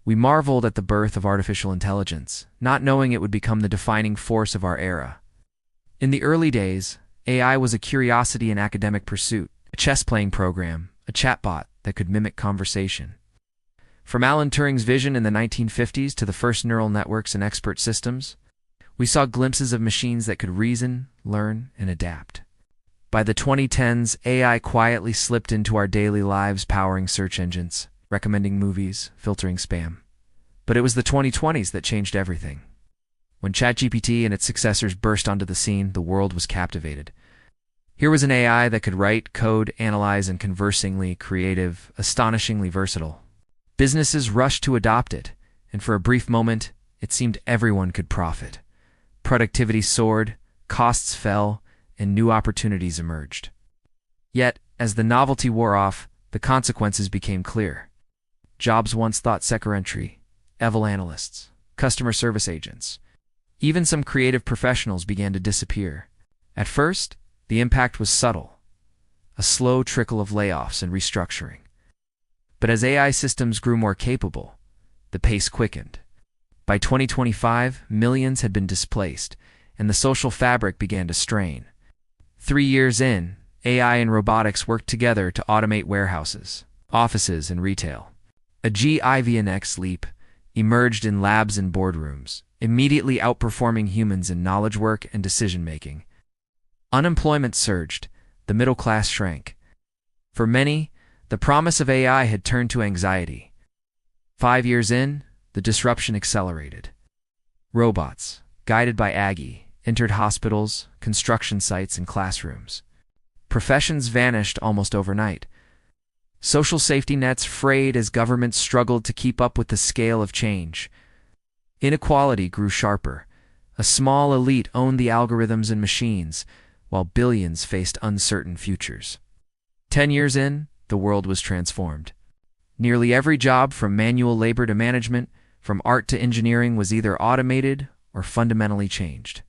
We marveled at the birth of artificial intelligence, not knowing it would become the defining force of our era. In the early days, AI was a curiosity and academic pursuit, a chess-playing program, a chatbot that could mimic conversation. From Alan Turing's vision in the 1950s to the first neural networks and expert systems, we saw glimpses of machines that could reason, learn, and adapt. By the 2010s, AI quietly slipped into our daily lives, powering search engines, recommending movies, filtering spam. But it was the 2020s that changed everything. When ChatGPT and its successors burst onto the scene, the world was captivated. Here was an AI that could write, code, analyze, and conversingly creative, astonishingly versatile. Businesses rushed to adopt it, and for a brief moment, it seemed everyone could profit. Productivity soared, costs fell, and new opportunities emerged. Yet, as the novelty wore off, the consequences became clear. Jobs once thought secretary, evil analysts, customer service agents, even some creative professionals began to disappear. At first, the impact was subtle, a slow trickle of layoffs and restructuring. But as AI systems grew more capable, the pace quickened. By 2025, millions had been displaced, and the social fabric began to strain. 3 years in, AI and robotics worked together to automate warehouses, offices, and retail. A giant leap emerged in labs and boardrooms, immediately outperforming humans in knowledge work and decision-making. Unemployment surged, the middle class shrank. For many, the promise of AI had turned to anxiety. 5 years in, the disruption accelerated. Robots, guided by AGI, entered hospitals, construction sites, and classrooms. Professions vanished almost overnight. Social safety nets frayed as governments struggled to keep up with the scale of change. Inequality grew sharper. A small elite owned the algorithms and machines, while billions faced uncertain futures. 10 years in, the world was transformed. Nearly every job, from manual labor to management, from art to engineering, was either automated or fundamentally changed.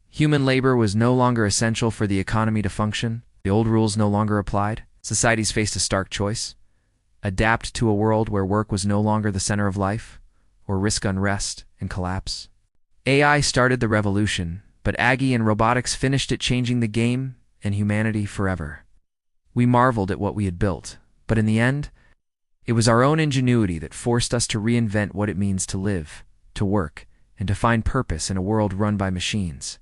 Human labor was no longer essential for the economy to function. The old rules no longer applied. Societies faced a stark choice: adapt to a world where work was no longer the center of life, or risk unrest and collapse. AI started the revolution, but AGI and robotics finished it, changing the game and humanity forever. We marveled at what we had built, but in the end, it was our own ingenuity that forced us to reinvent what it means to live, to work, and to find purpose in a world run by machines.